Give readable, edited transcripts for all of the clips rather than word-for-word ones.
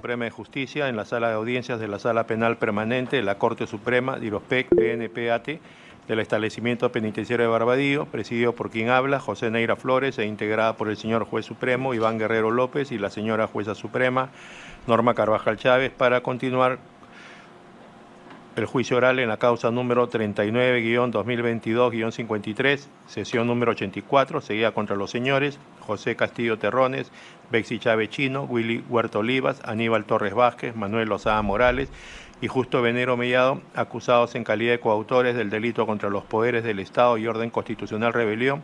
Suprema de Justicia en la Sala de Audiencias de la Sala Penal Permanente de la Corte Suprema de Irospec, PNPAT, del establecimiento penitenciario de Barbadillo, presidido por quien habla, José Neira Flores, e integrada por el señor Juez Supremo Iván Guerrero López y la señora Jueza Suprema Norma Carvajal Chávez, para continuar el juicio oral en la causa número 39-2022-53, sesión número 84, seguida contra los señores José Castillo Terrones, Bexy Chávez Chino, Willy Huerta Olivas, Aníbal Torres Vázquez, Manuel Lozada Morales y Justo Venero Mellado, acusados en calidad de coautores del delito contra los poderes del Estado y orden constitucional rebelión,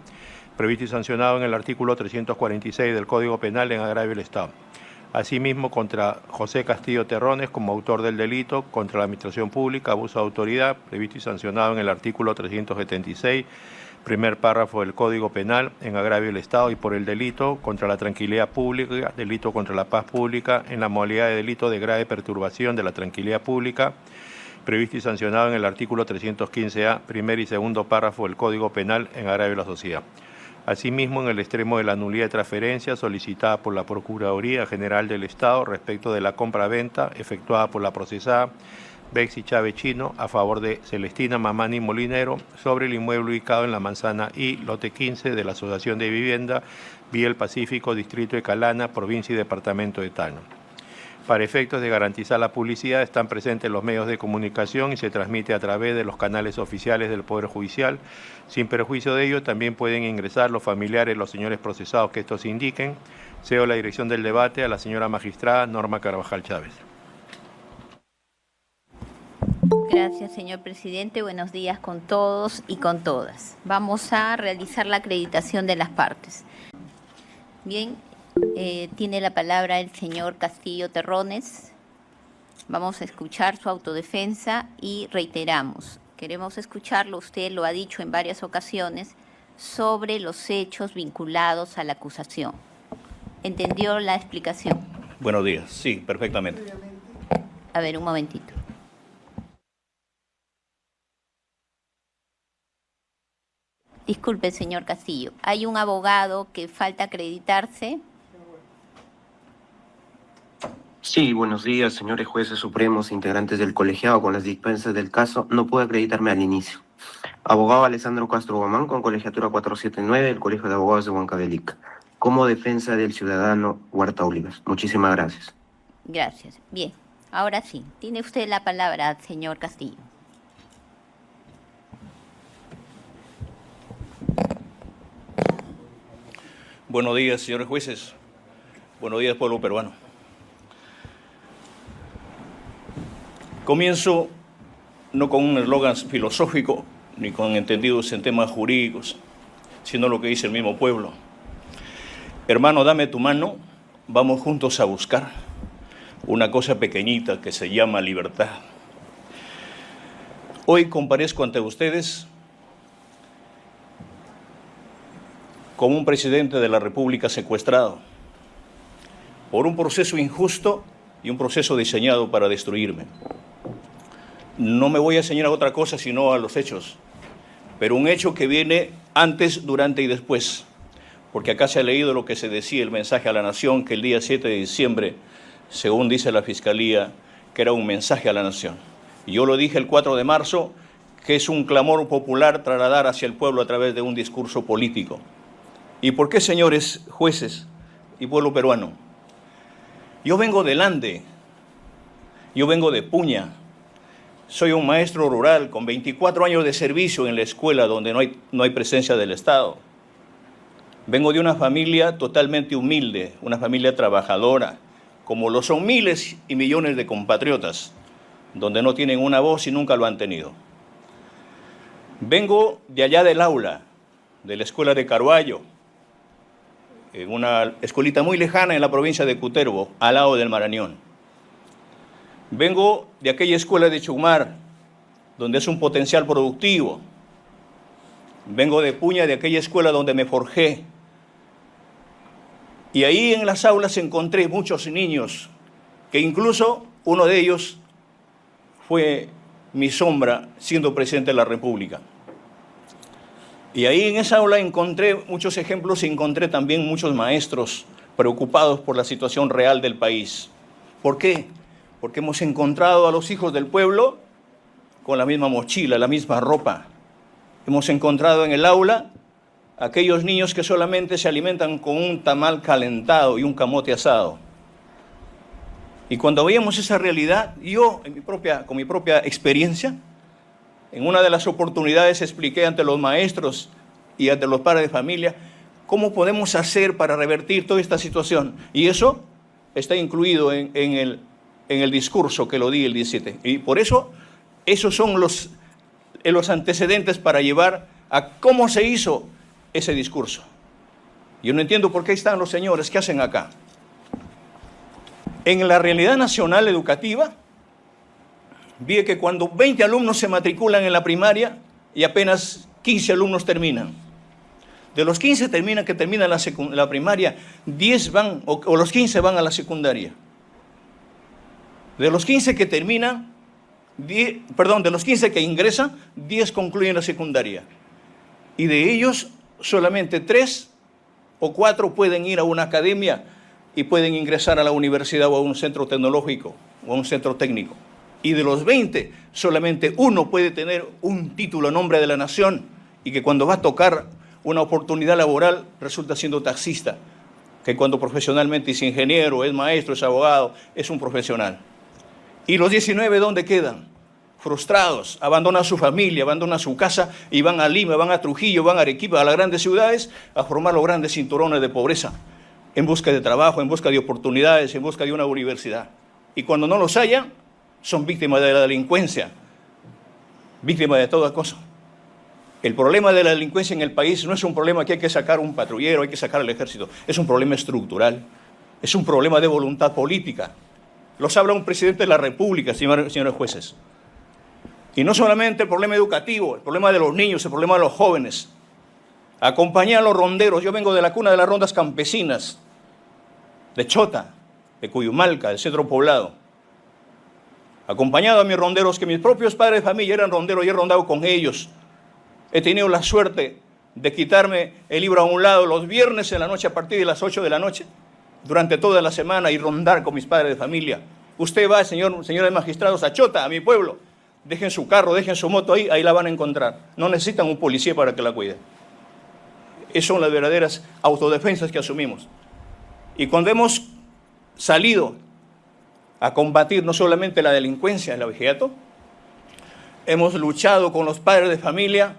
previsto y sancionado en el artículo 346 del Código Penal en agravio del Estado. Asimismo, contra José Castillo Terrones como autor del delito contra la administración pública, abuso de autoridad, previsto y sancionado en el artículo 376, primer párrafo del Código Penal en agravio del Estado, y por el delito contra la tranquilidad pública, delito contra la paz pública en la modalidad de delito de grave perturbación de la tranquilidad pública, previsto y sancionado en el artículo 315A, primer y segundo párrafo del Código Penal en agravio de la sociedad. Asimismo, en el extremo de la nulidad de transferencia solicitada por la Procuraduría General del Estado respecto de la compra-venta efectuada por la procesada Bexy Chávez Chino a favor de Celestina Mamani Molinero sobre el inmueble ubicado en la manzana I, lote 15 de la Asociación de Vivienda Vía El Pacífico, Distrito de Calana, provincia y departamento de Tacna. Para efectos de garantizar la publicidad, están presentes los medios de comunicación y se transmite a través de los canales oficiales del Poder Judicial. Sin perjuicio de ello, también pueden ingresar los familiares de los señores procesados que estos indiquen. Cedo la dirección del debate a la señora magistrada Norma Carvajal Chávez. Gracias, señor presidente. Buenos días con todos y con todas. Vamos a realizar la acreditación de las partes. Bien. Tiene la palabra el señor Castillo Terrones. Vamos a escuchar su autodefensa y reiteramos, queremos escucharlo, usted lo ha dicho en varias ocasiones, sobre los hechos vinculados a la acusación. ¿Entendió la explicación? Buenos días, sí, perfectamente. A ver, un momentito. Disculpe, señor Castillo, hay un abogado que falta acreditarse. Sí, buenos días, señores jueces supremos, integrantes del colegiado con las dispensas del caso. No puedo acreditarme al inicio. Abogado Alessandro Castro Guamán, con colegiatura 479 del Colegio de Abogados de Huancavelica, como defensa del ciudadano Huerta Olivas. Muchísimas gracias. Gracias. Bien, ahora sí, tiene usted la palabra, señor Castillo. Buenos días, señores jueces. Buenos días, pueblo peruano. Comienzo no con un eslogan filosófico ni con entendidos en temas jurídicos, sino lo que dice el mismo pueblo. Hermano, dame tu mano, vamos juntos a buscar una cosa pequeñita que se llama libertad. Hoy comparezco ante ustedes como un presidente de la República secuestrado por un proceso injusto y un proceso diseñado para destruirme. No me voy a enseñar a otra cosa sino a los hechos, pero un hecho que viene antes, durante y después, porque acá se ha leído lo que se decía, el mensaje a la nación, que el día 7 de diciembre, según dice la Fiscalía, que era un mensaje a la nación. Y yo lo dije el 4 de marzo, que es un clamor popular trasladar hacia el pueblo a través de un discurso político. ¿Y por qué, señores jueces y pueblo peruano? Yo vengo del Ande, yo vengo de Puña, soy un maestro rural con 24 años de servicio en la escuela donde no hay presencia del Estado. Vengo de una familia totalmente humilde, una familia trabajadora, como lo son miles y millones de compatriotas, donde no tienen una voz y nunca lo han tenido. Vengo de allá del aula, de la escuela de Carvalho, en una escuelita muy lejana en la provincia de Cutervo, al lado del Marañón. Vengo de aquella escuela de Chumar, donde es un potencial productivo. Vengo de Puña, de aquella escuela donde me forjé. Y ahí en las aulas encontré muchos niños, que incluso uno de ellos fue mi sombra siendo presidente de la República. Y ahí en esa aula encontré muchos ejemplos y encontré también muchos maestros preocupados por la situación real del país. ¿Por qué? Porque hemos encontrado a los hijos del pueblo con la misma mochila, la misma ropa. Hemos encontrado en el aula aquellos niños que solamente se alimentan con un tamal calentado y un camote asado. Y cuando veíamos esa realidad, yo, con mi propia experiencia, en una de las oportunidades expliqué ante los maestros y ante los padres de familia cómo podemos hacer para revertir toda esta situación. Y eso está incluido en el discurso que lo di el 17. Y por eso, esos son los antecedentes para llevar a cómo se hizo ese discurso. Yo no entiendo por qué están los señores, ¿qué hacen acá? En la realidad nacional educativa, vi que cuando 20 alumnos se matriculan en la primaria y apenas 15 alumnos terminan. De los 15 que terminan la primaria, 10 van, o los 15 van a la secundaria. De los 15 que terminan, de los 15 que ingresan, 10 concluyen la secundaria. Y de ellos, solamente 3 o 4 pueden ir a una academia y pueden ingresar a la universidad o a un centro tecnológico o a un centro técnico. Y de los 20, solamente 1 puede tener un título a nombre de la nación y que cuando va a tocar una oportunidad laboral resulta siendo taxista, que cuando profesionalmente es ingeniero, es maestro, es abogado, es un profesional. Y los 19, ¿dónde quedan? Frustrados, abandonan su familia, abandonan su casa y van a Lima, van a Trujillo, van a Arequipa, a las grandes ciudades, a formar los grandes cinturones de pobreza, en busca de trabajo, en busca de oportunidades, en busca de una universidad. Y cuando no los hallan, son víctimas de la delincuencia, víctimas de toda cosa. El problema de la delincuencia en el país no es un problema que hay que sacar un patrullero, hay que sacar al ejército, es un problema estructural, es un problema de voluntad política. Los habla un presidente de la República, señores jueces. Y no solamente el problema educativo, el problema de los niños, el problema de los jóvenes. Acompañar a los ronderos. Yo vengo de la cuna de las rondas campesinas, de Chota, de Cuyumalca, del centro poblado. Acompañado a mis ronderos, que mis propios padres de familia eran ronderos y he rondado con ellos. He tenido la suerte de quitarme el libro a un lado los viernes en la noche a partir de las 8 de la noche, durante toda la semana, y rondar con mis padres de familia. Usted va, señores magistrados, a Chota, a mi pueblo. Dejen su carro, dejen su moto ahí la van a encontrar. No necesitan un policía para que la cuide. Esas son las verdaderas autodefensas que asumimos. Y cuando hemos salido a combatir no solamente la delincuencia, el abigeato, hemos luchado con los padres de familia,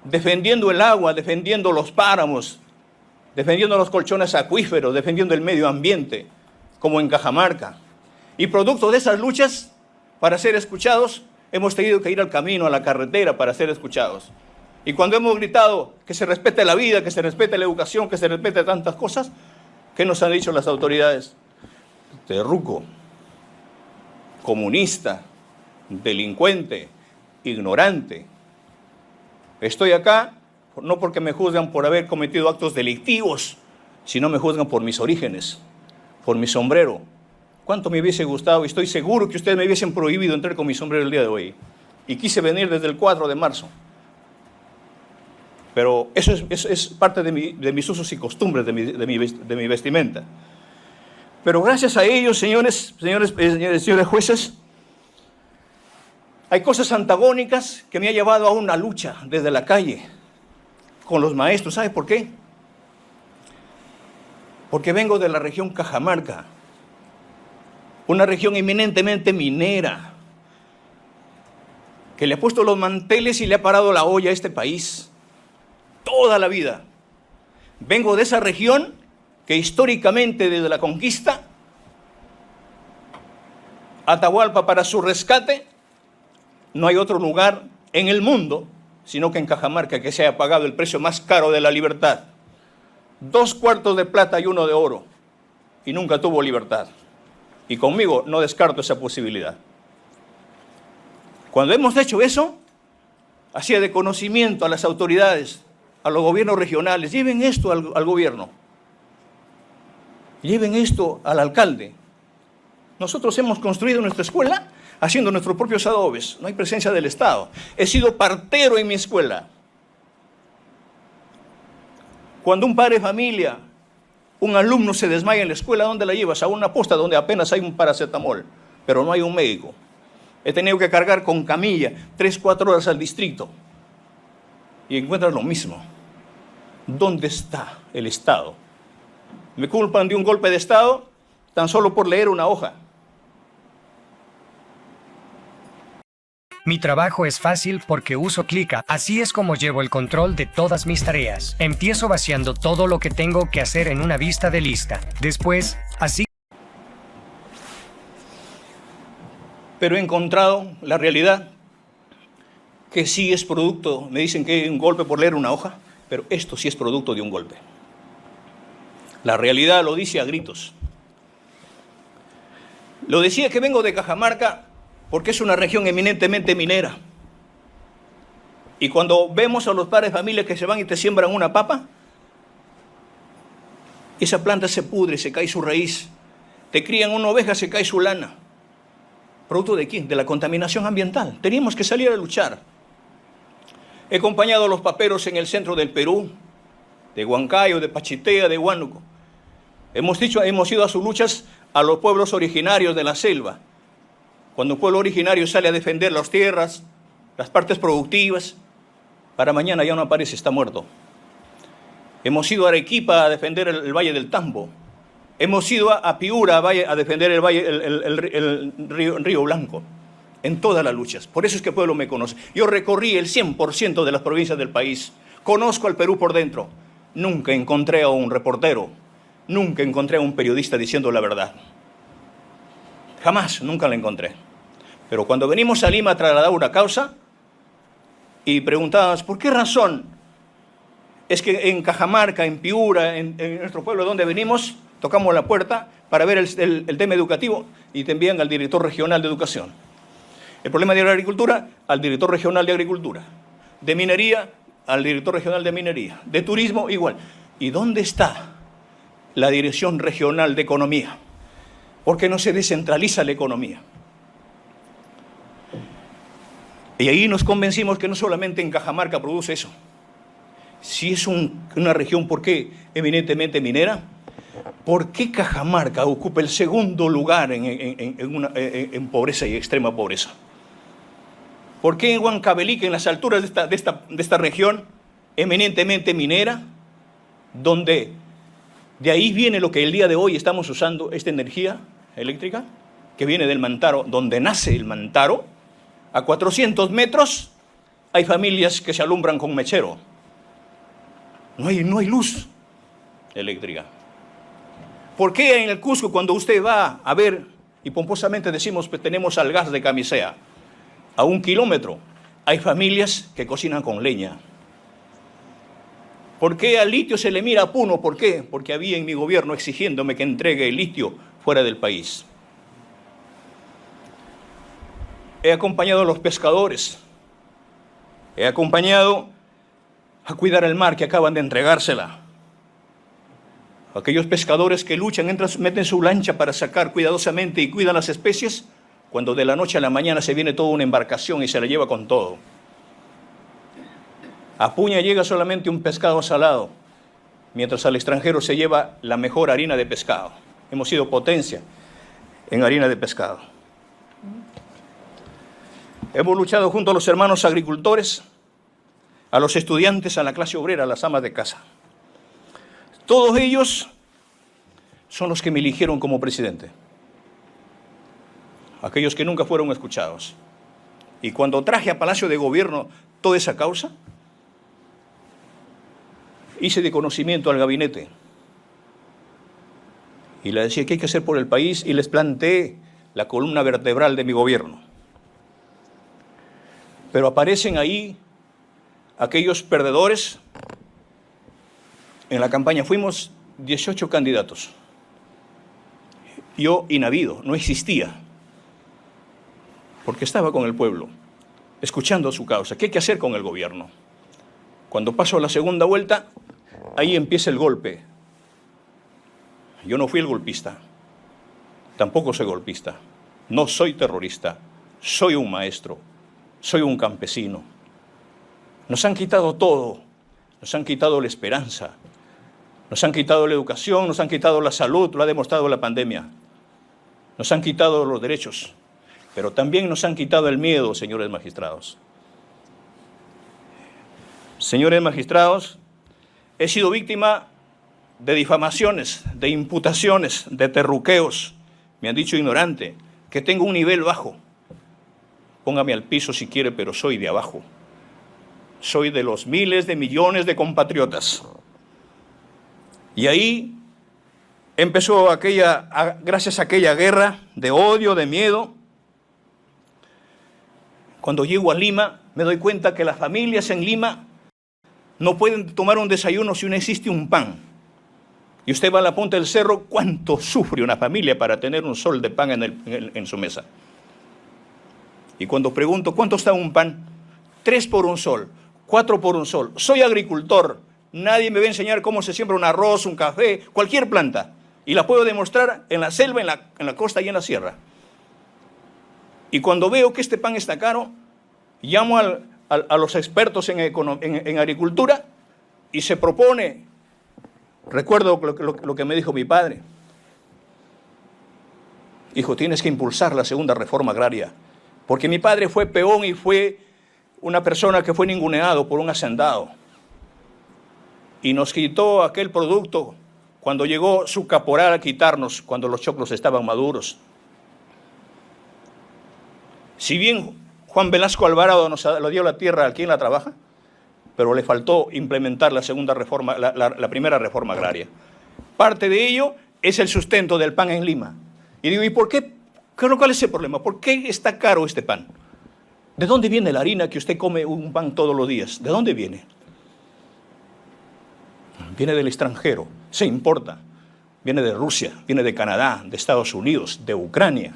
defendiendo el agua, defendiendo los páramos, defendiendo los colchones acuíferos, defendiendo el medio ambiente, como en Cajamarca. Y producto de esas luchas, para ser escuchados, hemos tenido que ir al camino, a la carretera, para ser escuchados. Y cuando hemos gritado que se respete la vida, que se respete la educación, que se respete tantas cosas, ¿qué nos han dicho las autoridades? Terruco, comunista, delincuente, ignorante. Estoy acá no porque me juzgan por haber cometido actos delictivos, sino me juzgan por mis orígenes, por mi sombrero. ¿Cuánto me hubiese gustado? Y estoy seguro que ustedes me hubiesen prohibido entrar con mi sombrero el día de hoy. Y quise venir desde el 4 de marzo. Pero eso es parte de mis usos y costumbres, de mi vestimenta. Pero gracias a ellos, señores jueces, hay cosas antagónicas que me han llevado a una lucha desde la calle con los maestros. ¿Sabe por qué? Porque vengo de la región Cajamarca, una región eminentemente minera, que le ha puesto los manteles y le ha parado la olla a este país toda la vida. Vengo de esa región que históricamente desde la conquista, Atahualpa para su rescate, no hay otro lugar en el mundo, sino que en Cajamarca, que se haya pagado el precio más caro de la libertad. 2 cuartos de plata y 1 de oro, y nunca tuvo libertad. Y conmigo no descarto esa posibilidad. Cuando hemos hecho eso, hacía de conocimiento a las autoridades, a los gobiernos regionales: lleven esto al gobierno, lleven esto al alcalde. Nosotros hemos construido nuestra escuela haciendo nuestros propios adobes, no hay presencia del Estado. He sido partero en mi escuela. Cuando un padre de familia Un alumno se desmaya en la escuela, ¿dónde la llevas? A una posta donde apenas hay un paracetamol, pero no hay un médico. He tenido que cargar con camilla 3, 4 horas al distrito. Y encuentras lo mismo. ¿Dónde está el Estado? Me culpan de un golpe de Estado tan solo por leer una hoja. Mi trabajo es fácil porque uso Clica. Así es como llevo el control de todas mis tareas. Empiezo vaciando todo lo que tengo que hacer en una vista de lista. Después, así. Pero he encontrado la realidad que sí es producto, me dicen que es un golpe por leer una hoja, pero esto sí es producto de un golpe. La realidad lo dice a gritos. Lo decía que vengo de Cajamarca porque es una región eminentemente minera. Y cuando vemos a los padres de familia que se van y te siembran una papa, esa planta se pudre, se cae su raíz. Te crían una oveja, se cae su lana. ¿Producto de quién? De la contaminación ambiental. Teníamos que salir a luchar. He acompañado a los paperos en el centro del Perú, de Huancayo, de Pachitea, de Huánuco. Hemos ido a sus luchas a los pueblos originarios de la selva. Cuando un pueblo originario sale a defender las tierras, las partes productivas, para mañana ya no aparece, está muerto. Hemos ido a Arequipa a defender el Valle del Tambo. Hemos ido a Piura a defender el Río Blanco. En todas las luchas. Por eso es que el pueblo me conoce. Yo recorrí el 100% de las provincias del país. Conozco al Perú por dentro. Nunca encontré a un reportero, nunca encontré a un periodista diciendo la verdad. Jamás, nunca la encontré. Pero cuando venimos a Lima a trasladar una causa y preguntábamos, ¿por qué razón es que en Cajamarca, en Piura, en nuestro pueblo donde venimos, tocamos la puerta para ver el tema educativo y te envían al director regional de educación? El problema de la agricultura, al director regional de agricultura. De minería, al director regional de minería. De turismo, igual. ¿Y dónde está la dirección regional de economía? ¿Por qué no se descentraliza la economía? Y ahí nos convencimos que no solamente en Cajamarca produce eso. Si es una región, ¿por qué eminentemente minera? ¿Por qué Cajamarca ocupa el segundo lugar en pobreza y extrema pobreza? ¿Por qué en Huancavelica, en las alturas de esta región eminentemente minera, donde de ahí viene lo que el día de hoy estamos usando, esta energía eléctrica, que viene del Mantaro, donde nace el Mantaro, a 400 metros hay familias que se alumbran con mechero. No hay luz eléctrica. ¿Por qué en el Cusco, cuando usted va a ver, y pomposamente decimos que tenemos al gas de Camisea, a 1 kilómetro, hay familias que cocinan con leña? ¿Por qué al litio se le mira a Puno? ¿Por qué? Porque había en mi gobierno exigiéndome que entregue el litio fuera del país. He acompañado a los pescadores. He acompañado a cuidar el mar que acaban de entregársela. Aquellos pescadores que luchan, meten su lancha para sacar cuidadosamente y cuidan las especies, cuando de la noche a la mañana se viene toda una embarcación y se la lleva con todo. A Puña llega solamente un pescado salado, mientras al extranjero se lleva la mejor harina de pescado. Hemos sido potencia en harina de pescado. Hemos luchado junto a los hermanos agricultores, a los estudiantes, a la clase obrera, a las amas de casa. Todos ellos son los que me eligieron como presidente. Aquellos que nunca fueron escuchados. Y cuando traje a Palacio de Gobierno toda esa causa, hice de conocimiento al gabinete. Y le decía qué hay que hacer por el país y les planteé la columna vertebral de mi gobierno. Pero aparecen ahí aquellos perdedores. En la campaña fuimos 18 candidatos. Yo inhabido, no existía. Porque estaba con el pueblo, escuchando su causa. ¿Qué hay que hacer con el gobierno? Cuando paso a la segunda vuelta, ahí empieza el golpe. Yo no fui el golpista. Tampoco soy golpista. No soy terrorista. Soy un maestro. Soy un campesino. Nos han quitado todo. Nos han quitado la esperanza. Nos han quitado la educación, nos han quitado la salud, lo ha demostrado la pandemia. Nos han quitado los derechos, pero también nos han quitado el miedo, señores magistrados. Señores magistrados, he sido víctima de difamaciones, de imputaciones, de terruqueos. Me han dicho ignorante, que tengo un nivel bajo. Póngame al piso si quiere, pero soy de abajo. Soy de los miles de millones de compatriotas. Y ahí empezó gracias a aquella guerra de odio, de miedo. Cuando llego a Lima, me doy cuenta que las familias en Lima no pueden tomar un desayuno si no existe un pan. Y usted va a la punta del cerro, ¿cuánto sufre una familia para tener un sol de pan en su mesa? Y cuando pregunto, ¿cuánto está un pan? 3 por un sol, 4 por un sol. Soy agricultor, nadie me va a enseñar cómo se siembra un arroz, un café, cualquier planta. Y la puedo demostrar en la selva, en la costa y en la sierra. Y cuando veo que este pan está caro, llamo a los expertos en agricultura y se propone, recuerdo lo que me dijo mi padre, hijo, tienes que impulsar la segunda reforma agraria, porque mi padre fue peón y fue una persona que fue ninguneado por un hacendado y nos quitó aquel producto cuando llegó su caporal a quitarnos, cuando los choclos estaban maduros. Si bien Juan Velasco Alvarado nos lo dio la tierra a quien la trabaja, pero le faltó implementar la segunda reforma, la primera reforma agraria. Parte de ello es el sustento del pan en Lima. Y digo, ¿y por qué? ¿Cuál es el problema? ¿Por qué está caro este pan? ¿De dónde viene la harina que usted come un pan todos los días? ¿De dónde viene? Viene del extranjero, se importa. Viene de Rusia, viene de Canadá, de Estados Unidos, de Ucrania.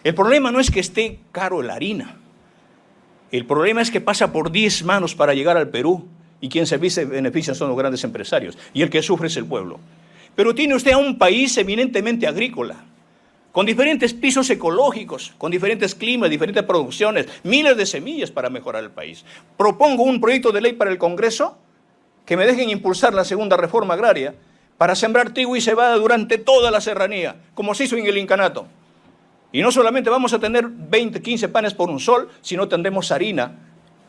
El problema no es que esté caro la harina. El problema es que pasa por 10 manos para llegar al Perú y quien se beneficia son los grandes empresarios y el que sufre es el pueblo. Pero tiene usted a un país eminentemente agrícola, con diferentes pisos ecológicos, con diferentes climas, diferentes producciones, miles de semillas para mejorar el país. Propongo un proyecto de ley para el Congreso que me dejen impulsar la segunda reforma agraria para sembrar trigo y cebada durante toda la serranía, como se hizo en el incanato. Y no solamente vamos a tener 20, 15 panes por un sol, sino tendremos harina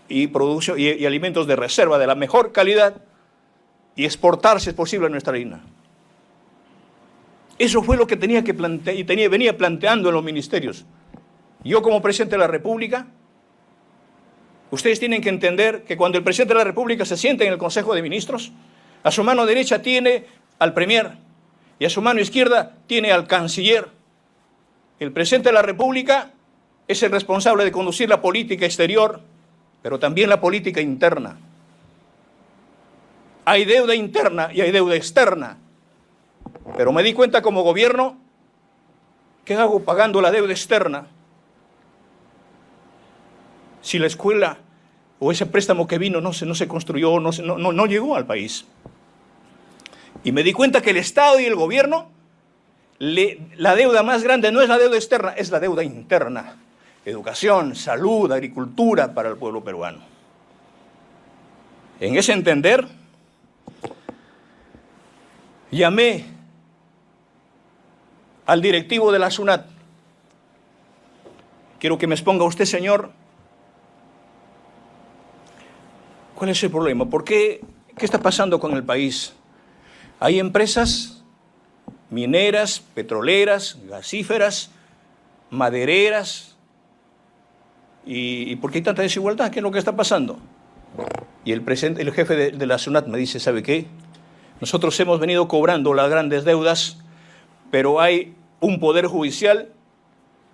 y producción y alimentos de reserva de la mejor calidad y exportar, si es posible, nuestra harina. Eso fue lo que tenía que plantear y venía planteando en los ministerios. Yo como presidente de la República, ustedes tienen que entender que cuando el presidente de la República se sienta en el Consejo de Ministros, a su mano derecha tiene al Premier y a su mano izquierda tiene al Canciller. El presidente de la República es el responsable de conducir la política exterior, pero también la política interna. Hay deuda interna y hay deuda externa. Pero me di cuenta como gobierno, ¿qué hago pagando la deuda externa? Si la escuela o ese préstamo que vino no se construyó, no llegó al país. Y me di cuenta que el Estado y el gobierno, la deuda más grande no es la deuda externa, es la deuda interna. Educación, salud, agricultura para el pueblo peruano. En ese entender, llamé al directivo de la SUNAT. Quiero que me exponga usted, señor, ¿cuál es el problema? ¿Por qué? ¿Qué está pasando con el país? Hay empresas mineras, petroleras, gasíferas, madereras. ¿Y por qué hay tanta desigualdad? ¿Qué es lo que está pasando? Y el jefe de la SUNAT me dice, ¿sabe qué? Nosotros hemos venido cobrando las grandes deudas, pero hay un poder judicial,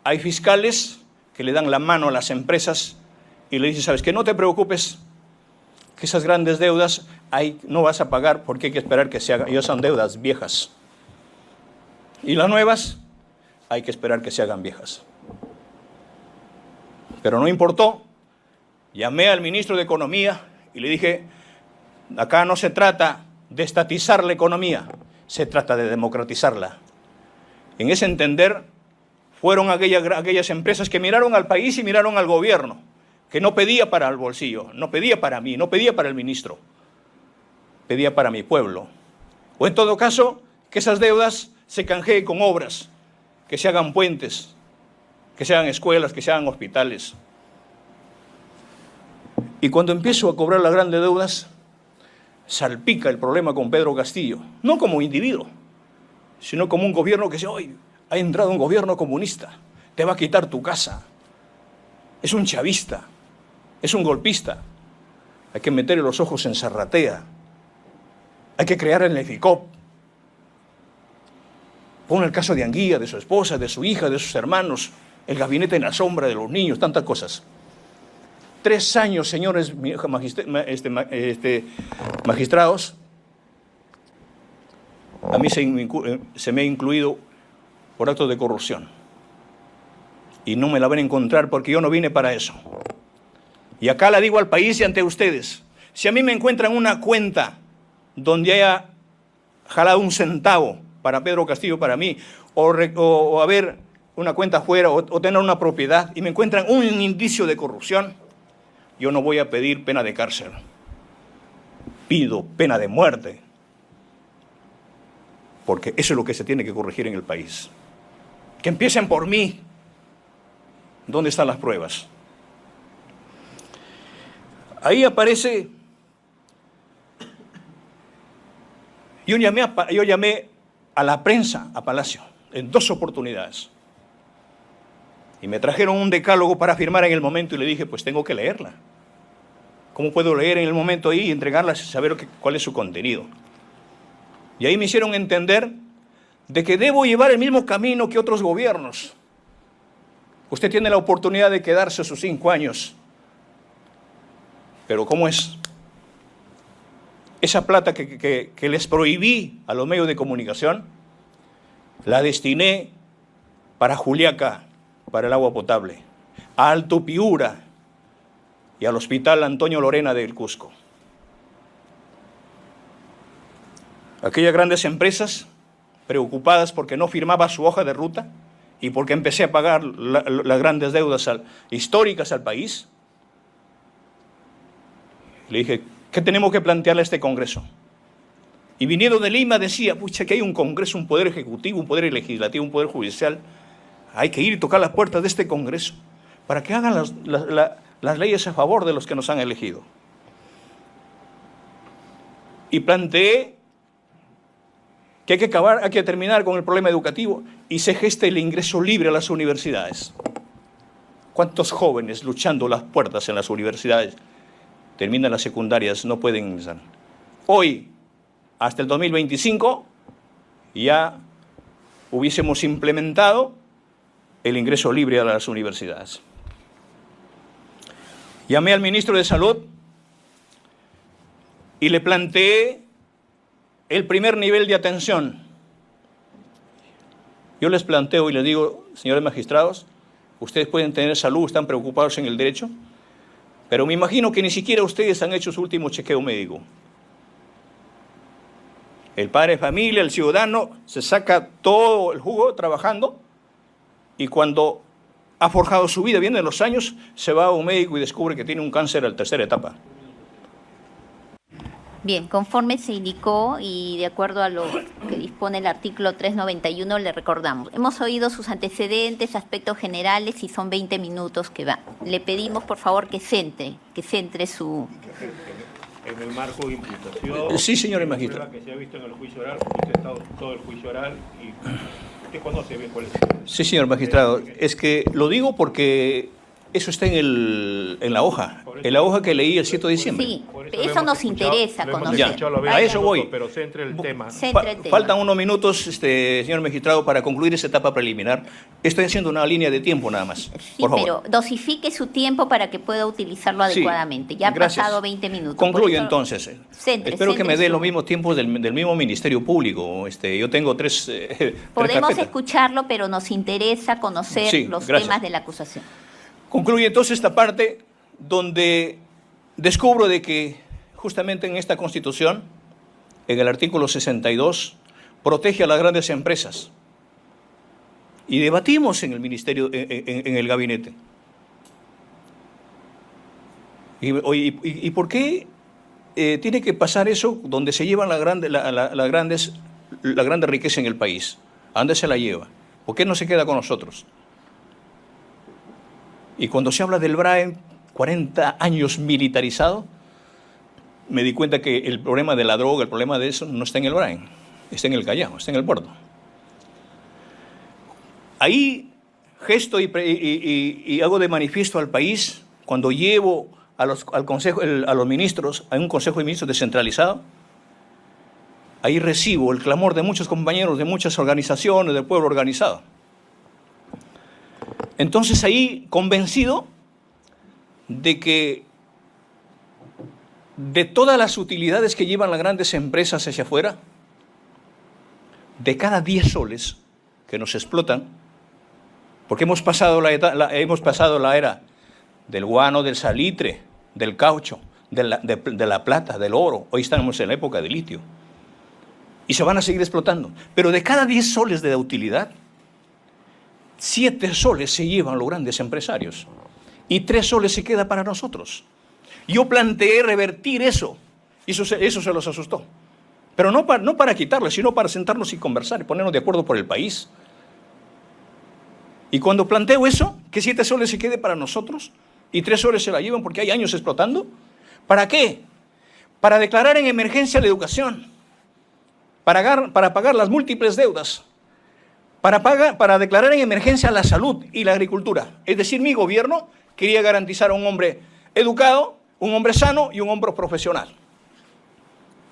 hay fiscales que le dan la mano a las empresas y le dicen, ¿sabes qué? No te preocupes, que esas grandes deudas no vas a pagar porque hay que esperar que se hagan. Ellas son deudas viejas. Y las nuevas hay que esperar que se hagan viejas. Pero no importó. Llamé al ministro de Economía y le dije, acá no se trata de estatizar la economía, se trata de democratizarla. En ese entender, fueron aquellas empresas que miraron al país y miraron al gobierno, que no pedía para el bolsillo, no pedía para mí, no pedía para el ministro, pedía para mi pueblo. O en todo caso, que esas deudas se canjeen con obras, que se hagan puentes, que se hagan escuelas, que se hagan hospitales. Y cuando empiezo a cobrar las grandes deudas, salpica el problema con Pedro Castillo, no como individuo, sino como un gobierno que dice, hoy ha entrado un gobierno comunista, te va a quitar tu casa, es un chavista, es un golpista, hay que meterle los ojos en Zarratea, hay que crear el EFICOP. Pon el caso de Anguía, de su esposa, de su hija, de sus hermanos, el gabinete en la sombra de los niños, tantas cosas. 3 años, señores magistrados, a mí se me ha incluido por actos de corrupción. Y no me la van a encontrar porque yo no vine para eso. Y acá la digo al país y ante ustedes. Si a mí me encuentran una cuenta donde haya jalado un centavo para Pedro Castillo, para mí, o haber una cuenta afuera, o tener una propiedad, y me encuentran un indicio de corrupción, yo no voy a pedir pena de cárcel. Pido pena de muerte. Porque eso es lo que se tiene que corregir en el país. Que empiecen por mí. ¿Dónde están las pruebas? Ahí aparece... Yo llamé a la prensa a Palacio en 2 oportunidades. Y me trajeron un decálogo para firmar en el momento y le dije, pues tengo que leerla. ¿Cómo puedo leer en el momento ahí y entregarla sin saber cuál es su contenido? Y ahí me hicieron entender de que debo llevar el mismo camino que otros gobiernos. Usted tiene la oportunidad de quedarse sus 5 años. Pero ¿cómo es? Esa plata que les prohibí a los medios de comunicación, la destiné para Juliaca, para el agua potable, a Alto Piura y al Hospital Antonio Lorena del Cusco. Aquellas grandes empresas preocupadas porque no firmaba su hoja de ruta y porque empecé a pagar las grandes deudas históricas al país, le dije, ¿qué tenemos que plantearle a este Congreso? Y viniendo de Lima decía, pucha, que hay un Congreso, un poder ejecutivo, un poder legislativo, un poder judicial. Hay que ir y tocar las puertas de este Congreso para que hagan las leyes a favor de los que nos han elegido. Y planteé que hay que terminar con el problema educativo y se geste el ingreso libre a las universidades. ¿Cuántos jóvenes luchando las puertas en las universidades terminan las secundarias, no pueden ingresar? Hoy, hasta el 2025, ya hubiésemos implementado el ingreso libre a las universidades. Llamé al ministro de Salud y le planteé el primer nivel de atención. Yo les planteo y les digo, señores magistrados, ustedes pueden tener salud, están preocupados en el derecho, pero me imagino que ni siquiera ustedes han hecho su último chequeo médico. El padre de familia, el ciudadano, se saca todo el jugo trabajando y cuando ha forjado su vida, vienen los años, se va a un médico y descubre que tiene un cáncer a la 3ª etapa. Bien, conforme se indicó y de acuerdo a lo que dispone el artículo 391, le recordamos. Hemos oído sus antecedentes, aspectos generales y son 20 minutos que van. Le pedimos, por favor, que centre su... En el marco de imputación... Sí, señor magistrado. Que se ha visto en el juicio oral, usted ha estado todo el juicio oral y usted conoce bien cuál es. Sí, señor magistrado. Es que lo digo porque eso está en la hoja. En la hoja que leí el 7 de diciembre. Sí, eso nos interesa conocer. A eso voy. Pero centre el tema. Faltan unos minutos, señor magistrado, para concluir esa etapa preliminar. Estoy haciendo una línea de tiempo nada más. Sí, por favor. pero dosifique su tiempo para que pueda utilizarlo adecuadamente. Ya ha pasado 20 minutos. Concluyo entonces. Espero que me dé los mismos tiempos del mismo Ministerio Público. Yo tengo 3 Podemos escucharlo, pero nos interesa conocer los temas de la acusación. Concluye entonces esta parte donde descubro de que justamente en esta Constitución, en el artículo 62, protege a las grandes empresas. Y debatimos en el ministerio, en el gabinete. ¿Y por qué tiene que pasar eso donde se llevan la grande riqueza en el país. ¿A dónde se la lleva? ¿Por qué no se queda con nosotros? Y cuando se habla del BRAE, 40 años militarizado, me di cuenta que el problema de la droga, el problema de eso, no está en el BRAE, está en el Callao, está en el puerto. Ahí gesto y hago de manifiesto al país cuando llevo a los ministros a un consejo de ministros descentralizado. Ahí recibo el clamor de muchos compañeros, de muchas organizaciones, del pueblo organizado. Entonces ahí convencido de que de todas las utilidades que llevan las grandes empresas hacia afuera, de cada 10 soles que nos explotan, porque hemos pasado la era del guano, del salitre, del caucho, de la plata, del oro. Hoy estamos en la época del litio. Y se van a seguir explotando. Pero de cada 10 soles de utilidad, 7 soles se llevan los grandes empresarios. Y 3 soles se queda para nosotros. Yo planteé revertir eso. Y eso se los asustó. Pero no para quitarlo, sino para sentarnos y conversar y ponernos de acuerdo por el país. Y cuando planteo eso, que 7 soles se quede para nosotros y 3 soles se la llevan porque hay años explotando, ¿para qué? Para declarar en emergencia la educación, para pagar las múltiples deudas, para declarar en emergencia la salud y la agricultura. Es decir, mi gobierno quería garantizar a un hombre educado, un hombre sano y un hombre profesional.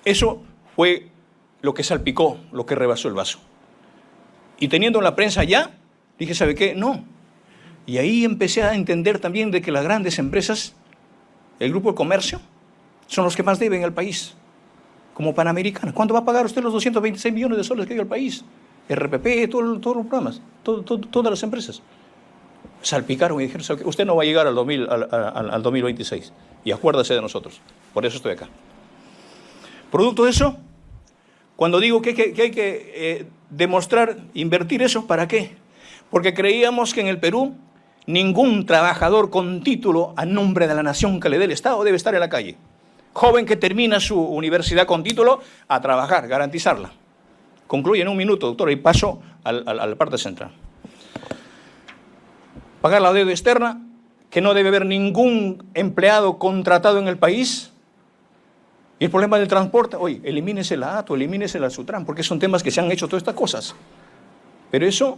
Eso fue lo que salpicó, lo que rebasó el vaso. Y teniendo en la prensa ya, dije, ¿sabe qué? No. Y ahí empecé a entender también de que las grandes empresas, el grupo de comercio, son los que más deben al país, como Panamericana. ¿Cuánto va a pagar usted los 226 millones de soles que hay al país? RPP, todos los programas, todas las empresas. Salpicaron y dijeron, ¿sabe qué? Usted no va a llegar al 2026. Y acuérdase de nosotros. Por eso estoy acá. Producto de eso, cuando digo que hay que demostrar, invertir eso, ¿para qué? Porque creíamos que en el Perú ningún trabajador con título a nombre de la nación que le dé el Estado debe estar en la calle. Joven que termina su universidad con título, a trabajar, garantizarla. Concluye en un minuto, doctor, y paso a la parte central. Pagar la deuda externa, que no debe haber ningún empleado contratado en el país. Y el problema del transporte, oye, elimínese la ATO, elimínese la SUTRAN, porque son temas que se han hecho todas estas cosas. Pero eso,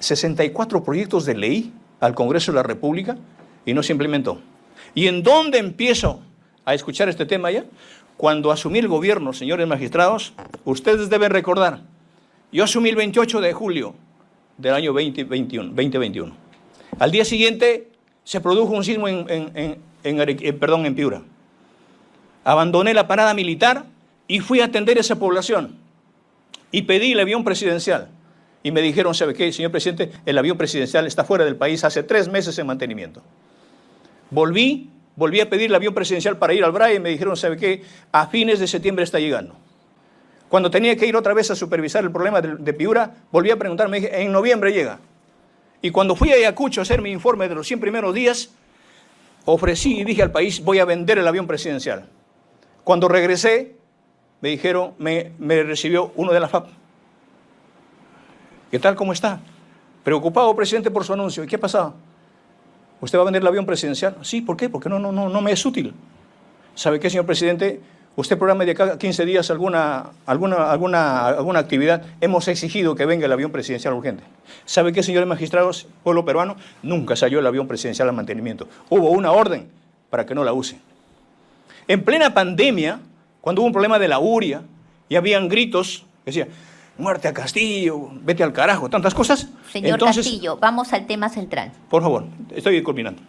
64 proyectos de ley al Congreso de la República y no se implementó. ¿Y en dónde empiezo a escuchar este tema ya? Cuando asumí el gobierno, señores magistrados, ustedes deben recordar, yo asumí el 28 de julio del año 2021. Al día siguiente se produjo un sismo en Piura. Abandoné la parada militar y fui a atender a esa población y pedí el avión presidencial. Y me dijeron, ¿sabe qué, señor presidente? El avión presidencial está fuera del país hace 3 meses en mantenimiento. Volví a pedir el avión presidencial para ir al BRAE y me dijeron, ¿sabe qué? A fines de septiembre está llegando. Cuando tenía que ir otra vez a supervisar el problema de Piura, volví a preguntar, me dije, en noviembre llega. Y cuando fui a Ayacucho a hacer mi informe de los 100 primeros días, ofrecí y dije al país, voy a vender el avión presidencial. Cuando regresé, me dijeron, me recibió uno de la FAP. ¿Qué tal? ¿Cómo está? Preocupado, presidente, por su anuncio. ¿Y qué ha pasado? ¿Usted va a vender el avión presidencial? Sí, ¿por qué? Porque no me es útil. ¿Sabe qué, señor presidente? Usted programa de cada 15 días alguna actividad. Hemos exigido que venga el avión presidencial urgente. ¿Sabe qué, señores magistrados, pueblo peruano? Nunca salió el avión presidencial al mantenimiento. Hubo una orden para que no la use. En plena pandemia, cuando hubo un problema de la uria y habían gritos que decían, muerte a Castillo, vete al carajo, tantas cosas. Señor Castillo, vamos al tema central. Por favor, estoy culminando.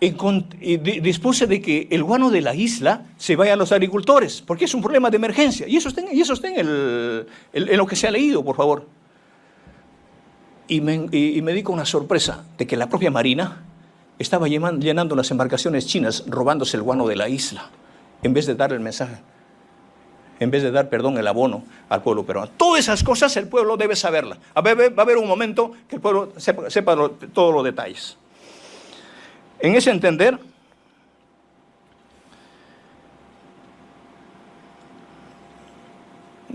Dispuse de que el guano de la isla se vaya a los agricultores, porque es un problema de emergencia. Y eso está en lo que se ha leído, por favor. Y me di con una sorpresa de que la propia Marina estaba llenando las embarcaciones chinas, robándose el guano de la isla, en vez de dar el mensaje. En vez de dar, el abono al pueblo peruano. Todas esas cosas el pueblo debe saberlas. Va a haber un momento que el pueblo sepa todos los detalles. En ese entender,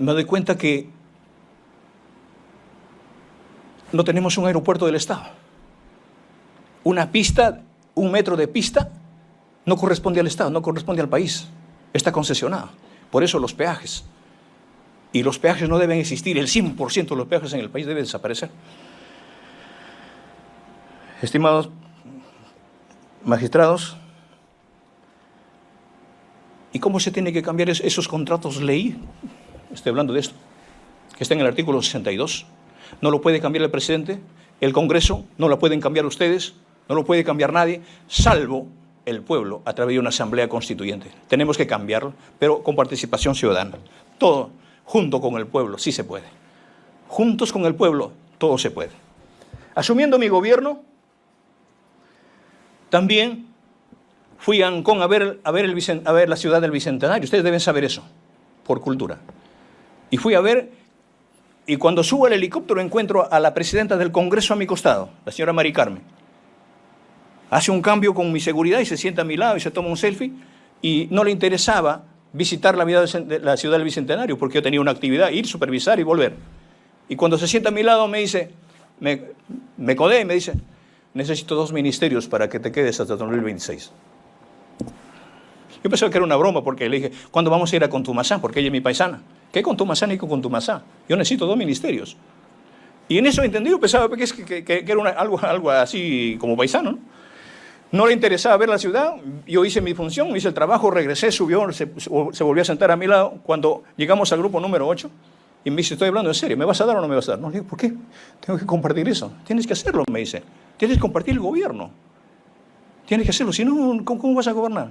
me doy cuenta que no tenemos un aeropuerto del Estado. Una pista, 1 metro de pista, no corresponde al Estado, no corresponde al país. Está concesionado. Por eso los peajes. Y los peajes no deben existir. El 100% de los peajes en el país debe desaparecer. Estimados magistrados, ¿y cómo se tiene que cambiar esos contratos ley? Estoy hablando de esto, que está en el artículo 62. No lo puede cambiar el presidente, el Congreso, no lo pueden cambiar ustedes, no lo puede cambiar nadie, salvo el pueblo a través de una asamblea constituyente. Tenemos que cambiarlo, pero con participación ciudadana. Todo junto con el pueblo, sí se puede. Juntos con el pueblo, todo se puede. Asumiendo mi gobierno, también fui a Ancón a ver la ciudad del Bicentenario. Ustedes deben saber eso, por cultura. Y fui a ver, y cuando subo al helicóptero encuentro a la presidenta del Congreso a mi costado, la señora Mari Carmen. Hace un cambio con mi seguridad y se sienta a mi lado y se toma un selfie, y no le interesaba visitar la ciudad del Bicentenario, porque yo tenía una actividad, ir, supervisar y volver. Y cuando se sienta a mi lado me dice, me codea y me dice, necesito 2 ministerios para que te quedes hasta 2026. Yo pensaba que era una broma, porque le dije, ¿cuándo vamos a ir a Contumazá? Porque ella es mi paisana. ¿Qué Contumazá ni Contumazá? Yo necesito 2 ministerios. Y en eso entendí, yo pensaba que era algo así como paisano, ¿no? No le interesaba ver la ciudad, yo hice mi función, hice el trabajo, regresé, subió, se volvió a sentar a mi lado. Cuando llegamos al grupo número 8, y me dice, estoy hablando en serio, ¿me vas a dar o no me vas a dar? No, le digo, ¿por qué? Tengo que compartir eso. Tienes que hacerlo, me dice. Tienes que compartir el gobierno. Tienes que hacerlo, si no, ¿cómo vas a gobernar?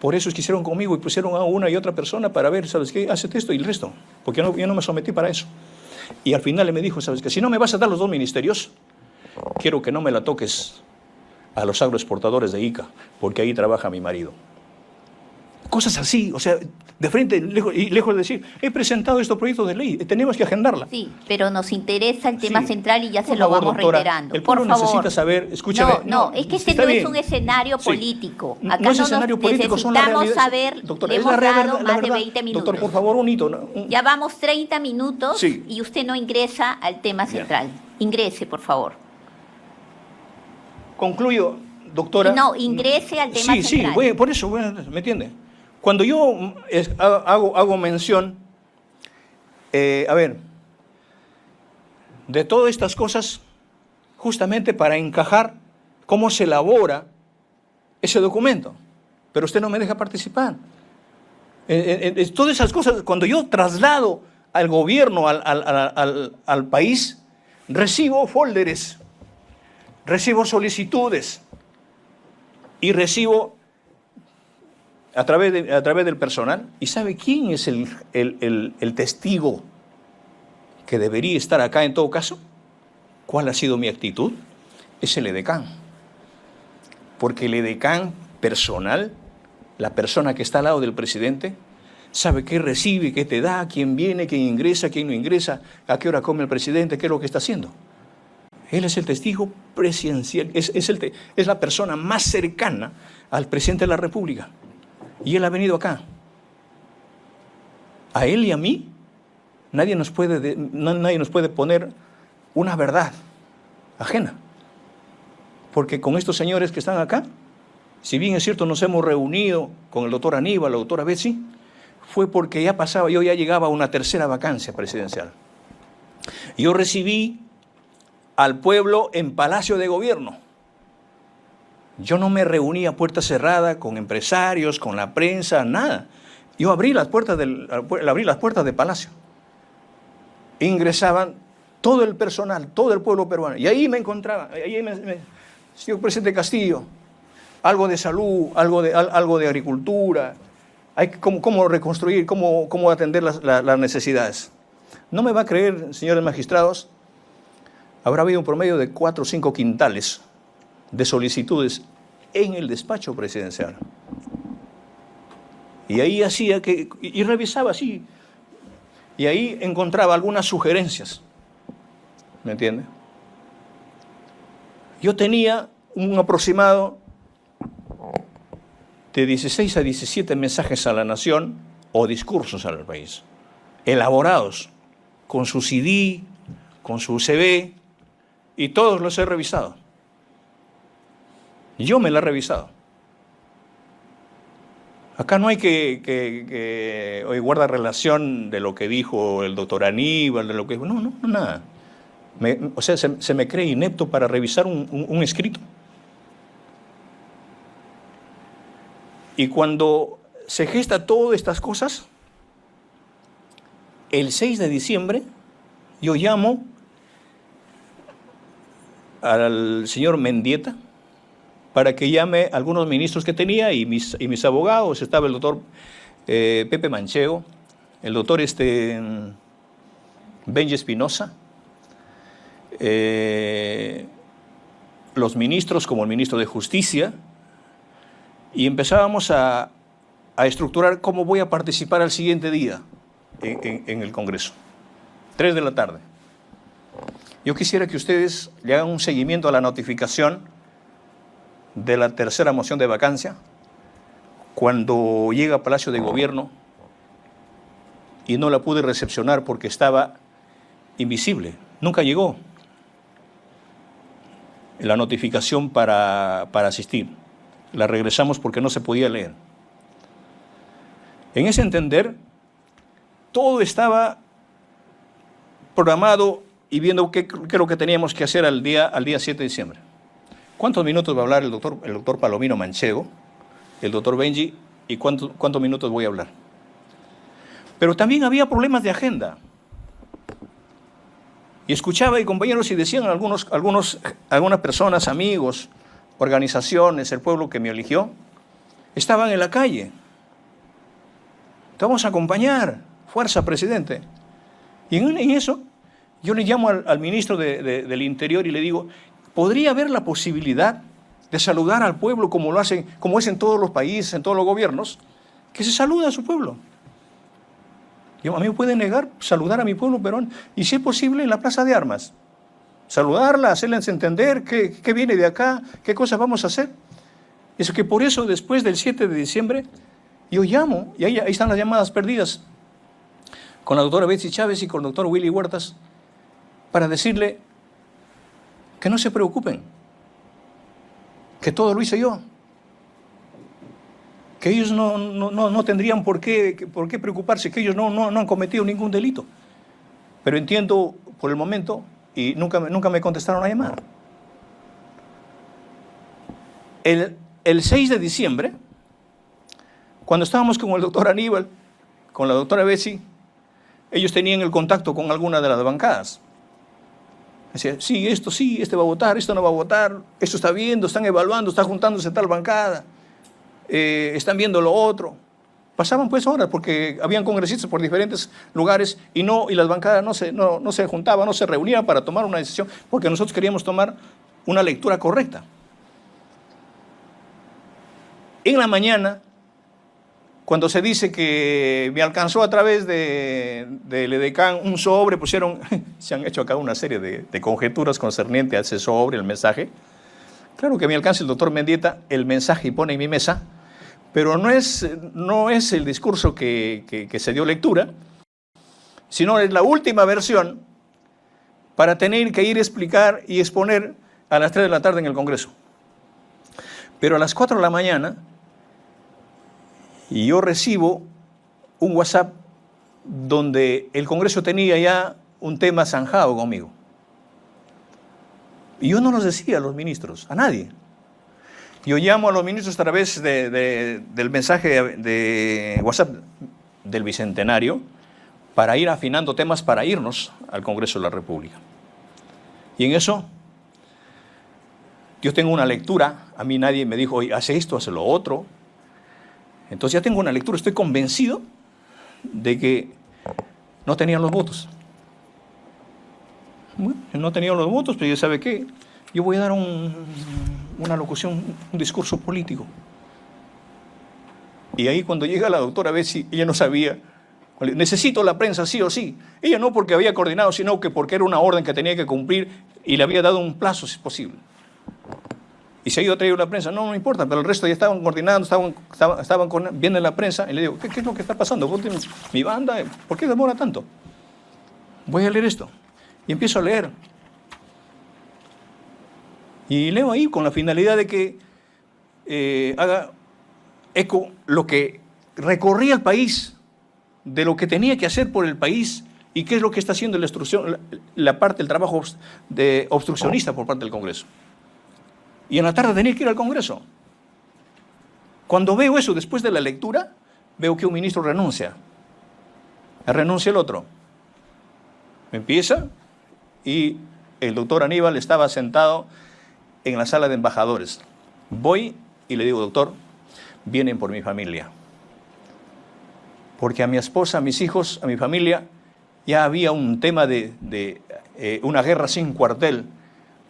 Por eso es que hicieron conmigo y pusieron a una y otra persona para ver, ¿sabes qué? Hacete esto y el resto. Porque yo no me sometí para eso. Y al final él me dijo, ¿sabes qué? Si no me vas a dar los 2 ministerios, quiero que no me la toques a los agroexportadores de Ica, porque ahí trabaja mi marido. Cosas así, o sea, de frente, lejos de decir, he presentado estos proyectos de ley, tenemos que agendarla. Sí, pero nos interesa el tema Sí. central y ya se Por lo favor, vamos doctora, reiterando. el pueblo Por favor. necesita saber, escúchame. No, es que este está no bien. es un escenario Sí. político. No Acá es escenario político, son las necesitamos realidades. saber, Doctora, le es la hemos dado verdad, la más de verdad. 20 minutos. Doctor, por favor, un hito. Ya vamos 30 minutos Sí. y usted no ingresa al tema Bien. central. Ingrese, por favor. Concluyo, doctora. No, ingrese al tema Sí, central. sí, por eso, ¿me entiende? Cuando yo hago mención, a ver, de todas estas cosas, justamente para encajar cómo se elabora ese documento, pero usted no me deja participar. Todas esas cosas, cuando yo traslado al gobierno, al país, recibo folders, recibo solicitudes y recibo a través del personal. ¿Y sabe quién es el testigo que debería estar acá en todo caso? ¿Cuál ha sido mi actitud? Es el edecán. Porque el edecán personal, la persona que está al lado del presidente, sabe qué recibe, qué te da, quién viene, quién ingresa, quién no ingresa, a qué hora come el presidente, qué es lo que está haciendo. Él es el testigo presidencial, es la persona más cercana al presidente de la República. Y él ha venido acá. A él y a mí, nadie nos puede poner una verdad ajena. Porque con estos señores que están acá, si bien es cierto nos hemos reunido con el doctor Aníbal, la doctora Betsy, fue porque yo ya llegaba a una tercera vacancia presidencial. Yo recibí al pueblo en Palacio de Gobierno. Yo no me reuní a puerta cerrada con empresarios, con la prensa, nada. Yo abrí las puertas de Palacio. Ingresaban todo el personal, todo el pueblo peruano. Y ahí me encontraba, señor presidente Castillo, algo de salud, algo de agricultura, cómo reconstruir, cómo atender las necesidades. No me va a creer, señores magistrados, habrá habido un promedio de 4 o 5 quintales de solicitudes en el despacho presidencial. Y ahí y revisaba así, y ahí encontraba algunas sugerencias, ¿me entiende? Yo tenía un aproximado de 16 a 17 mensajes a la nación o discursos al país. elaborados, con su CD, con su CV, y todos los he revisado. Yo me la he revisado. Acá no hay que hoy guarda relación de lo que dijo el doctor Aníbal, de lo que... No, nada. O sea, se me cree inepto para revisar un escrito. Y cuando se gesta todas estas cosas, el 6 de diciembre yo llamo al señor Mendieta para que llame a algunos ministros que tenía y mis abogados. Estaba el doctor Pepe Manchego, el doctor Benji Espinosa, los ministros como el ministro de Justicia, y empezábamos a estructurar cómo voy a participar al siguiente día en el Congreso. 3 de la tarde. Yo quisiera que ustedes le hagan un seguimiento a la notificación de la tercera moción de vacancia cuando llega a Palacio de Gobierno y no la pude recepcionar porque estaba invisible. Nunca llegó la notificación para asistir. La regresamos porque no se podía leer. En ese entender, todo estaba programado y viendo qué es lo que teníamos que hacer al día 7 de diciembre. ¿Cuántos minutos va a hablar el doctor Palomino Manchego, el doctor Benji, y cuántos minutos voy a hablar? Pero también había problemas de agenda. Y escuchaba y compañeros y decían algunas personas, amigos, organizaciones, el pueblo que me eligió, estaban en la calle. Te vamos a acompañar, fuerza, presidente. Y en eso yo le llamo al ministro del Interior y le digo, ¿podría haber la posibilidad de saludar al pueblo como es en todos los países, en todos los gobiernos, que se saluda a su pueblo? A mí me puede negar saludar a mi pueblo peruano, y si es posible en la Plaza de Armas, saludarla, hacerles entender qué viene de acá, qué cosas vamos a hacer. Es que por eso después del 7 de diciembre yo llamo, y ahí están las llamadas perdidas, con la doctora Betsy Chávez y con el doctor Willy Huertas, para decirle que no se preocupen, que todo lo hice yo, que ellos no tendrían por qué preocuparse, que ellos no han cometido ningún delito. Pero entiendo por el momento, y nunca me contestaron la llamada. El 6 de diciembre, cuando estábamos con el doctor Aníbal, con la doctora Betsy, ellos tenían el contacto con alguna de las bancadas. Decía, sí, este va a votar, esto no va a votar, esto está viendo, están evaluando, está juntándose tal bancada, están viendo lo otro. Pasaban pues horas porque habían congresistas por diferentes lugares y las bancadas no se juntaban, no se reunían para tomar una decisión, porque nosotros queríamos tomar una lectura correcta. En la mañana, cuando se dice que me alcanzó a través del edecán un sobre, se han hecho acá una serie de conjeturas concernientes a ese sobre, el mensaje. Claro que me alcanza el doctor Mendieta el mensaje y pone en mi mesa, pero no es el discurso que se dio lectura, sino es la última versión para tener que ir a explicar y exponer a las 3 de la tarde en el Congreso. Pero a las 4 de la mañana, y yo recibo un WhatsApp donde el Congreso tenía ya un tema zanjado conmigo. Y yo no los decía a los ministros, a nadie. Yo llamo a los ministros a través del mensaje de WhatsApp del Bicentenario para ir afinando temas para irnos al Congreso de la República. Y en eso yo tengo una lectura, a mí nadie me dijo, oye, hace esto, hace lo otro. Entonces ya tengo una lectura, estoy convencido de que no tenían los votos. Bueno, no tenían los votos, pero ya sabe qué, yo voy a dar una locución, un discurso político. Y ahí cuando llega la doctora Betsy, ella no sabía, necesito la prensa sí o sí. Ella no porque había coordinado, sino que porque era una orden que tenía que cumplir y le había dado un plazo si es posible. Y se ha ido a traer la prensa. No, no importa, pero el resto ya estaban coordinando, estaban viendo en la prensa. Y le digo, ¿qué es lo que está pasando? Mi banda, ¿por qué demora tanto? Voy a leer esto. Y empiezo a leer. Y leo ahí con la finalidad de que haga eco lo que recorría el país, de lo que tenía que hacer por el país y qué es lo que está haciendo la parte del trabajo de obstruccionista por parte del Congreso. Y en la tarde tenía que ir al Congreso. Cuando veo eso después de la lectura, veo que un ministro renuncia el otro. Empieza y el doctor Aníbal estaba sentado en la sala de embajadores. Voy y le digo, doctor, vienen por mi familia. Porque a mi esposa, a mis hijos, a mi familia, ya había un tema de una guerra sin cuartel,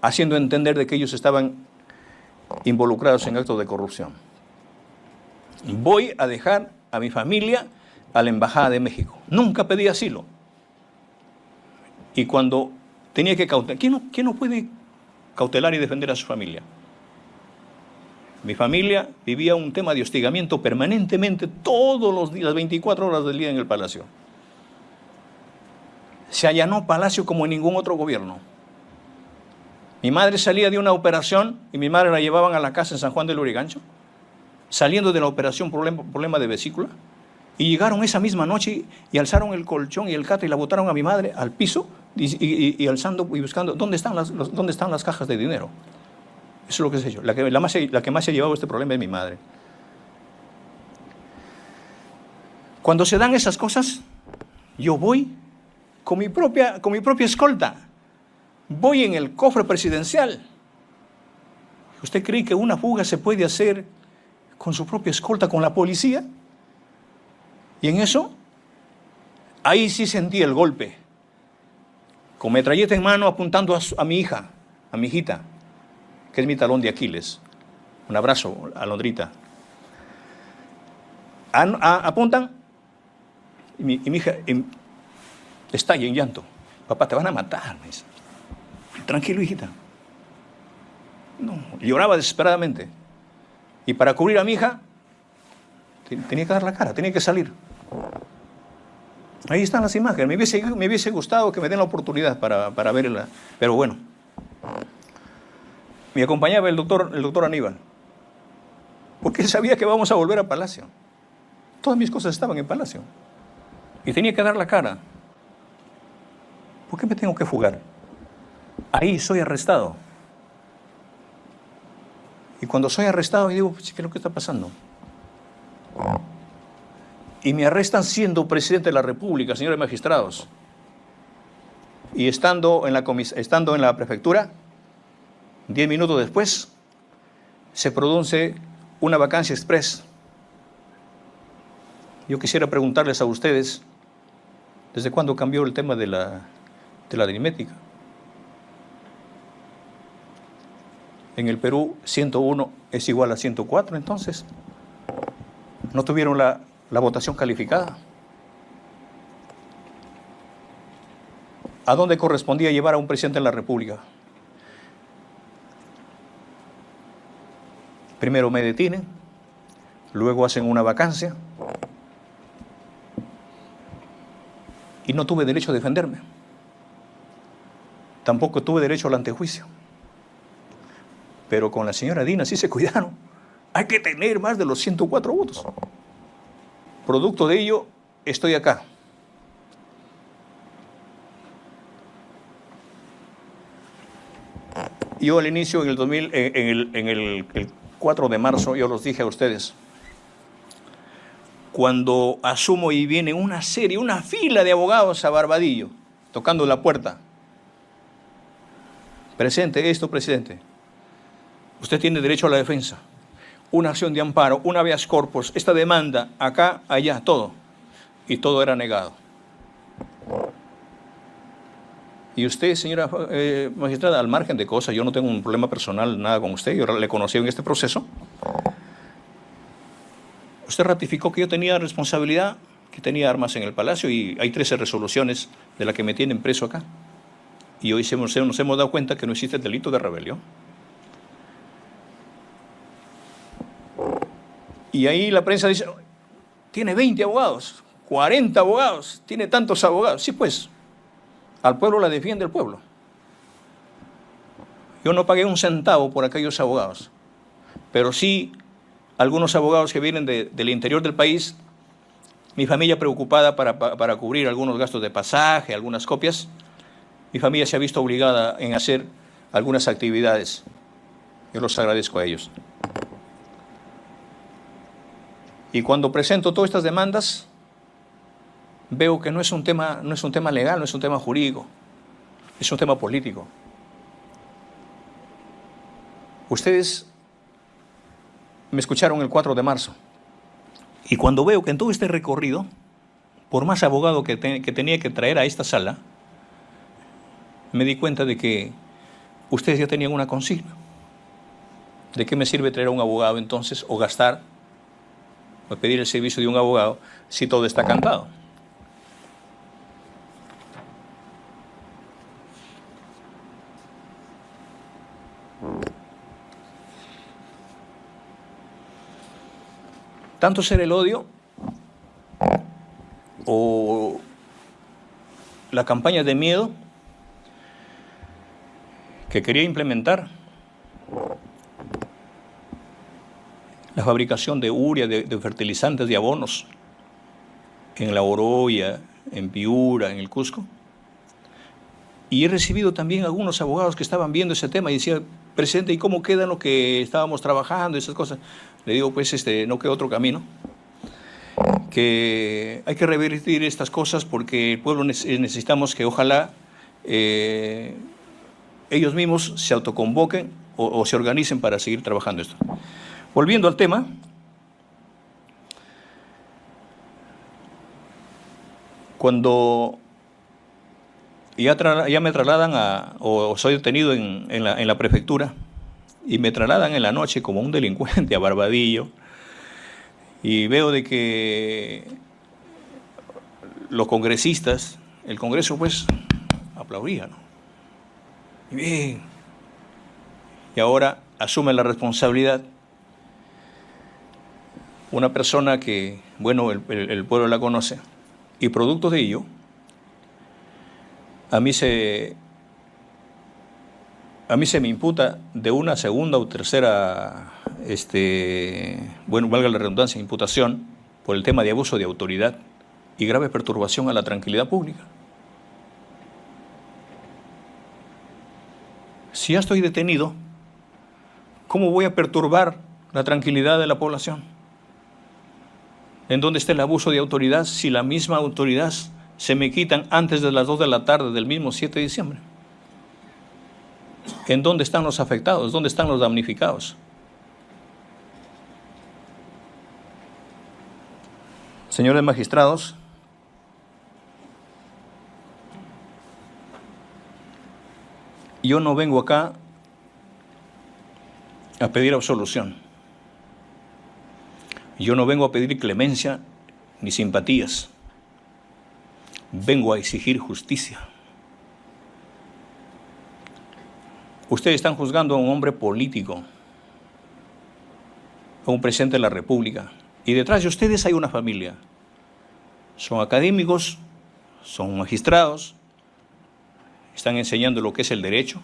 haciendo entender de que ellos estaban involucrados en actos de corrupción. Voy a dejar a mi familia a la Embajada de México. Nunca pedí asilo. Y cuando tenía que cautelar, ¿quién no puede cautelar y defender a su familia? Mi familia vivía un tema de hostigamiento permanentemente todos los días, 24 horas del día en el Palacio. Se allanó Palacio como en ningún otro gobierno. Mi madre salía de una operación y mi madre la llevaban a la casa en San Juan del Lurigancho, saliendo de la operación problema de vesícula, y llegaron esa misma noche y alzaron el colchón y el catre y la botaron a mi madre al piso y alzando y buscando dónde están las cajas de dinero. Eso es lo que se ha hecho. La que más se ha llevado este problema es mi madre. Cuando se dan esas cosas, yo voy con mi propia escolta. Voy en el cofre presidencial. ¿Usted cree que una fuga se puede hacer con su propia escolta, con la policía? Y en eso, ahí sí sentí el golpe. Con metralleta en mano apuntando a mi hija, a mi hijita, que es mi talón de Aquiles. Un abrazo, Alondrita. Apuntan y mi hija estalla en llanto. Papá, te van a matar, me dice. Tranquilo, hijita. No, lloraba desesperadamente. Y para cubrir a mi hija, tenía que dar la cara, tenía que salir. Ahí están las imágenes. Me hubiese gustado que me den la oportunidad para verla. Pero bueno. Me acompañaba el doctor Aníbal. Porque él sabía que vamos a volver a Palacio. Todas mis cosas estaban en Palacio. Y tenía que dar la cara. ¿Por qué me tengo que fugar? Ahí soy arrestado. Y cuando soy arrestado, yo digo, ¿qué es lo que está pasando? Y me arrestan siendo presidente de la República, señores magistrados. Y estando en la prefectura, 10 minutos después, se produce una vacancia express. Yo quisiera preguntarles a ustedes, ¿desde cuándo cambió el tema de la aritmética? En el Perú, 101 es igual a 104, entonces. ¿No tuvieron la votación calificada? ¿A dónde correspondía llevar a un presidente de la República? Primero me detienen, luego hacen una vacancia y no tuve derecho a defenderme. Tampoco tuve derecho al antejuicio. Pero con la señora Dina sí se cuidaron. Hay que tener más de los 104 votos. Producto de ello, estoy acá. Yo al inicio, en el 4 de marzo, yo los dije a ustedes, cuando asumo y viene una fila de abogados a Barbadillo, tocando la puerta. Presente esto, presidente. Usted tiene derecho a la defensa. Una acción de amparo, un habeas corpus, esta demanda, acá, allá, todo. Y todo era negado. Y usted, señora magistrada, al margen de cosas, yo no tengo un problema personal, nada con usted, yo le conocí en este proceso. Usted ratificó que yo tenía responsabilidad, que tenía armas en el Palacio y hay 13 resoluciones de las que me tienen preso acá. Y hoy nos hemos dado cuenta que no existe el delito de rebelión. Y ahí la prensa dice, tiene 20 abogados, 40 abogados, tiene tantos abogados. Sí, pues, al pueblo la defiende el pueblo. Yo no pagué un centavo por aquellos abogados, pero sí algunos abogados que vienen del interior del país, mi familia preocupada para cubrir algunos gastos de pasaje, algunas copias, mi familia se ha visto obligada en hacer algunas actividades. Yo los agradezco a ellos. Y cuando presento todas estas demandas, veo que no es un tema legal, no es un tema jurídico, es un tema político. Ustedes me escucharon el 4 de marzo y cuando veo que en todo este recorrido, por más abogado que tenía que traer a esta sala, me di cuenta de que ustedes ya tenían una consigna. ¿De qué me sirve traer a un abogado entonces o gastar o pedir el servicio de un abogado si todo está cantado? Tanto ser el odio o la campaña de miedo que quería implementar la fabricación de urea, de fertilizantes, de abonos en La Oroya, en Piura, en el Cusco. Y he recibido también algunos abogados que estaban viendo ese tema y decían, presidente, ¿y cómo queda lo que estábamos trabajando? Esas cosas. Le digo, pues no queda otro camino, que hay que revertir estas cosas porque el pueblo necesitamos que ojalá ellos mismos se autoconvoquen o se organicen para seguir trabajando esto. Volviendo al tema, cuando ya me trasladan o soy detenido en la prefectura y me trasladan en la noche como un delincuente a Barbadillo y veo de que los congresistas, el Congreso pues aplaudía, ¿no? Y bien, y ahora asume la responsabilidad una persona que, bueno, el pueblo la conoce y producto de ello, a mí se me imputa de una segunda o tercera, bueno, valga la redundancia, imputación por el tema de abuso de autoridad y grave perturbación a la tranquilidad pública. Si ya estoy detenido, ¿cómo voy a perturbar la tranquilidad de la población? ¿En dónde está el abuso de autoridad si la misma autoridad se me quitan antes de las 2 de la tarde del mismo 7 de diciembre? ¿En dónde están los afectados? ¿Dónde están los damnificados? Señores magistrados, yo no vengo acá a pedir absolución. Yo no vengo a pedir clemencia ni simpatías. Vengo a exigir justicia. Ustedes están juzgando a un hombre político, a un presidente de la República, y detrás de ustedes hay una familia. Son académicos, son magistrados, están enseñando lo que es el derecho,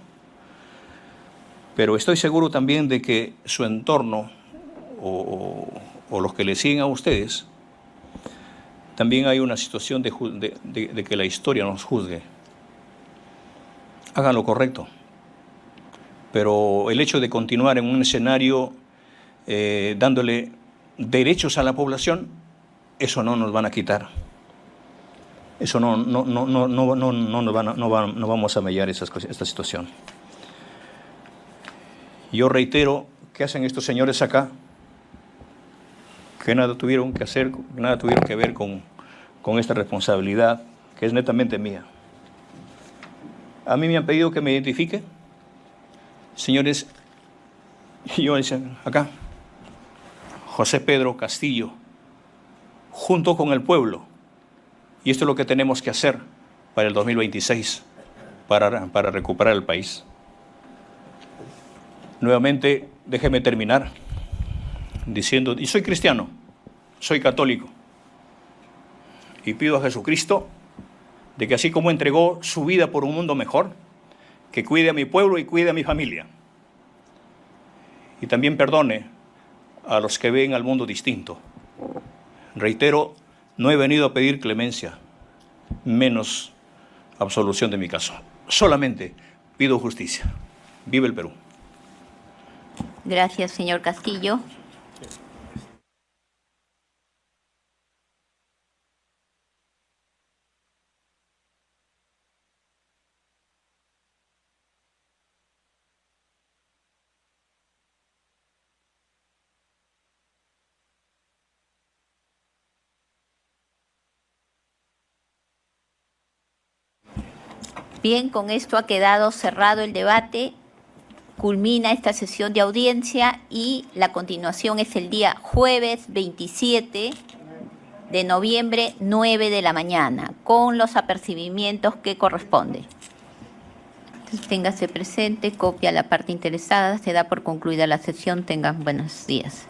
pero estoy seguro también de que su entorno o los que le siguen a ustedes, también hay una situación de que la historia nos juzgue. Hagan lo correcto. Pero el hecho de continuar en un escenario dándole derechos a la población, eso no nos van a quitar. Eso no vamos a mellar esta situación. Yo reitero, ¿qué hacen estos señores acá? Que nada tuvieron que hacer, nada tuvieron que ver con esta responsabilidad, que es netamente mía. A mí me han pedido que me identifique. Señores, yo decía acá, José Pedro Castillo, junto con el pueblo. Y esto es lo que tenemos que hacer para el 2026, para recuperar el país. Nuevamente, déjeme terminar diciendo, y soy cristiano, soy católico, y pido a Jesucristo de que así como entregó su vida por un mundo mejor, que cuide a mi pueblo y cuide a mi familia. Y también perdone a los que ven al mundo distinto. Reitero, no he venido a pedir clemencia, menos absolución de mi caso. Solamente pido justicia. Viva el Perú. Gracias, señor Castillo. Bien, con esto ha quedado cerrado el debate. Culmina esta sesión de audiencia y la continuación es el día jueves 27 de noviembre, 9 de la mañana, con los apercibimientos que corresponden. Entonces, téngase presente, copia a la parte interesada, se da por concluida la sesión. Tengan buenos días.